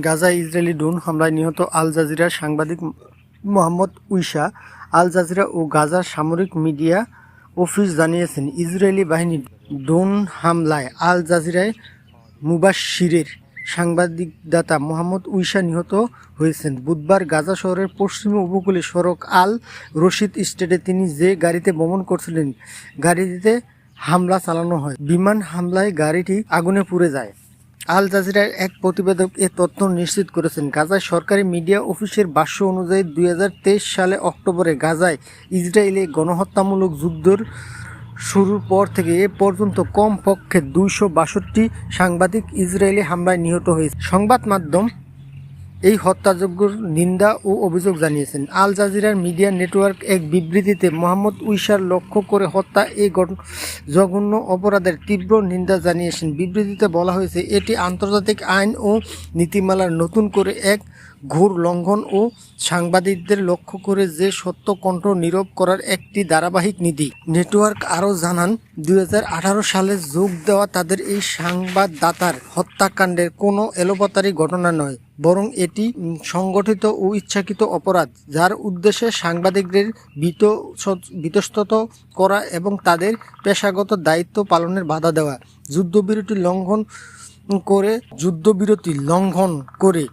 গাজায় Israeli drone হামলায় নিহত আল জাজিরার সাংবাদিক মোহাম্মদ উইসা। আল জাজিরা ও গাজার সামরিক মিডিয়া অফিস জানিয়েছেন, ইসরায়েলি বাহিনীর ড্রোন হামলায় আল জাজিরায় মুবাশশিরের সাংবাদিকদাতা মোহাম্মদ উইসা নিহত হয়েছেন। বুধবার গাজা শহরের পশ্চিম উপকূলে সড়ক আল রশিদ স্টেটে তিনি যে গাড়িতে ভ্রমণ করছিলেন, গাড়িটিতে হামলা চালানো হয়। বিমান হামলায় গাড়িটি আগুনে পুড়ে যায়। আল জাজিরার এক প্রতিবেদক এ তথ্য নিশ্চিত করেছেন। গাজায় সরকারি মিডিয়া অফিসের ভাষ্য অনুযায়ী 2023 সালে অক্টোবরে গাজায় ইসরায়েলে গণহত্যামূলক যুদ্ধের শুরুর পর থেকে এ পর্যন্ত কমপক্ষে 262 সাংবাদিক ইসরায়েলি হামলায় নিহত হয়েছে। সংবাদ মাধ্যম এই হত্যাযজ্ঞের নিন্দা ও অভিযোগ জানিয়েছেন। আল জাজিরার মিডিয়া নেটওয়ার্ক এক বিবৃতিতে মোহাম্মদ উইসার লক্ষ্য করে হত্যা এই জঘন্য অপরাধের তীব্র নিন্দা জানিয়েছেন। বিবৃতিতে বলা হয়েছে, এটি আন্তর্জাতিক আইন ও নীতিমালার নতুন করে এক ঘোর লঙ্ঘন ও সাংবাদিকদের লক্ষ্য করে যে সত্য কণ্ঠ নীরব করার একটি ধারাবাহিক নীতি। নেটওয়ার্ক আরও জানান, 2018 সালে যোগ দেওয়া তাদের এই সংবাদদাতার হত্যাকাণ্ডের কোনো এলোপাতারি ঘটনা নয়, বরং এটি সংগঠিত ও ইচ্ছাকৃত অপরাধ, যার উদ্দেশ্যে সাংবাদিকদের বিতস্তত করা এবং তাদের পেশাগত দায়িত্ব পালনের বাধা দেওয়া। যুদ্ধবিরতি লঙ্ঘন করে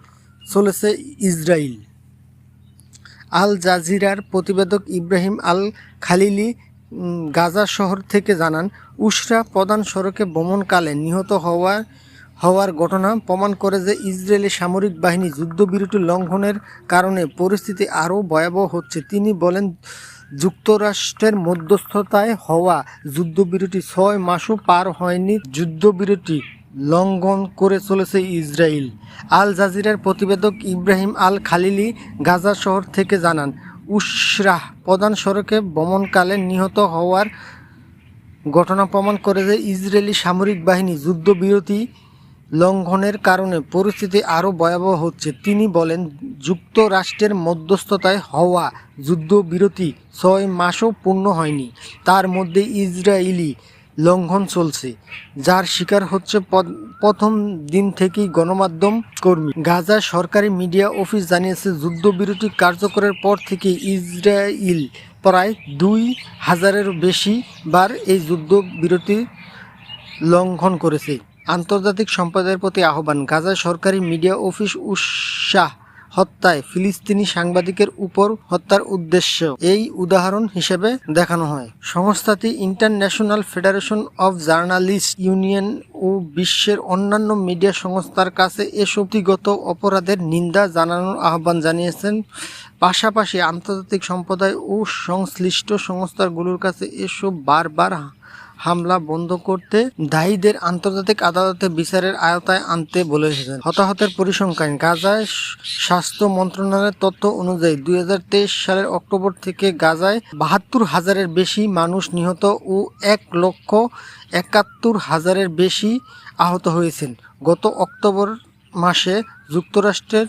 চলেছে ইসরায়েল। আল জাজিরার প্রতিবেদক ইব্রাহিম আল খালিলি গাজা শহর থেকে জানান, উসরা প্রধান সড়কে ভ্রমণকালে নিহত হওয়ার ঘটনা প্রমাণ করে যে ইসরায়েলি সামরিক বাহিনী যুদ্ধবিরতি লঙ্ঘনের কারণে পরিস্থিতি আরও ভয়াবহ হচ্ছে। তিনি বলেন, যুক্তরাষ্ট্রের মধ্যস্থতায় হওয়া যুদ্ধবিরতি 6 মাসও পার হয়নি, যুদ্ধবিরতি লঙ্ঘন করে চলেছে ইসরায়েল। আল জাজিরার প্রতিবেদক ইব্রাহিম আল খালিলি গাজা শহর থেকে জানান, উসরাহ প্রধান সড়কে ভ্রমণকালে নিহত হওয়ার ঘটনা প্রমাণ করে যে ইসরায়েলি সামরিক বাহিনী যুদ্ধবিরতি লঙ্ঘনের কারণে পরিস্থিতি আরও ভয়াবহ হচ্ছে। তিনি বলেন, যুক্তরাষ্ট্রের মধ্যস্থতায় হওয়া যুদ্ধবিরতি 6 মাসও পূর্ণ হয়নি, তার মধ্যে ইসরায়েলি লঙ্ঘন চলছে, যার শিকার হচ্ছে প্রথম দিন থেকেই গণমাধ্যম কর্মী। গাজা সরকারি মিডিয়া অফিস জানিয়েছে, যুদ্ধবিরতি কার্যকরের পর থেকে ইসরায়েল প্রায় 2000-এরও বেশি বার এই যুদ্ধবিরতি লঙ্ঘন করেছে। আন্তর্জাতিক সম্প্রদায়ের প্রতি আহ্বান। গাজা সরকারি মিডিয়া অফিস উসাহ হত্যায় ফিলিস্তিনি সাংবাদিকের উপর হত্যার উদ্দেশ্য এই উদাহরণ হিসেবে দেখানো হয়। সংস্থাটি international federation of journalist union ও বিশ্বের অন্যান্য মিডিয়া সংস্থার কাছে এসব ব্যক্তিগত অপরাধের নিন্দা জানানোর আহ্বান জানিয়েছেন। পাশাপাশি আন্তর্জাতিক সম্প্রদায় ও সংশ্লিষ্ট সংস্থাগুলোর কাছে এসব বারবার হামলা বন্ধ করতে দায়ীদের আন্তর্জাতিক আদালতে বিচারের আওতায় আনতে বলেছেন। হতাহতের পরিসংখ্যান। গাজায় স্বাস্থ্য মন্ত্রণালয়ের তথ্য অনুযায়ী 2023 সালের অক্টোবর থেকে গাজায় 72,000-এর বেশি মানুষ নিহত ও 1,71,000-এর বেশি আহত হয়েছেন। গত অক্টোবর মাসে যুক্তরাষ্ট্রের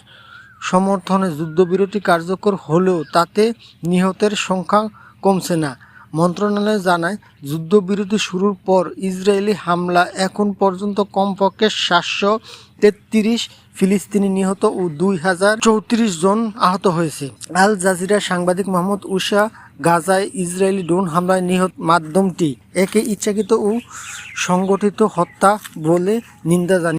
সমর্থনে যুদ্ধবিরতি কার্যকর হলেও তাতে নিহতের সংখ্যা কমছে না। মন্ত্রণালয় জানায়, যুদ্ধবিরতি শুরুর পর ইসরায়েলি হামলা এখন পর্যন্ত কমপক্ষে 733 ফিলিস্তিনি নিহত ও 2034 জন আহত হয়েছে। আল জাজিরার সাংবাদিক মোহাম্মদ উসা গাজায় ইসরায়েলি ড্রোন হামলায় নিহত। মাধ্যমটি একে ইচ্ছাকৃত ও সংগঠিত হত্যা বলে নিন্দা জানিয়েছে।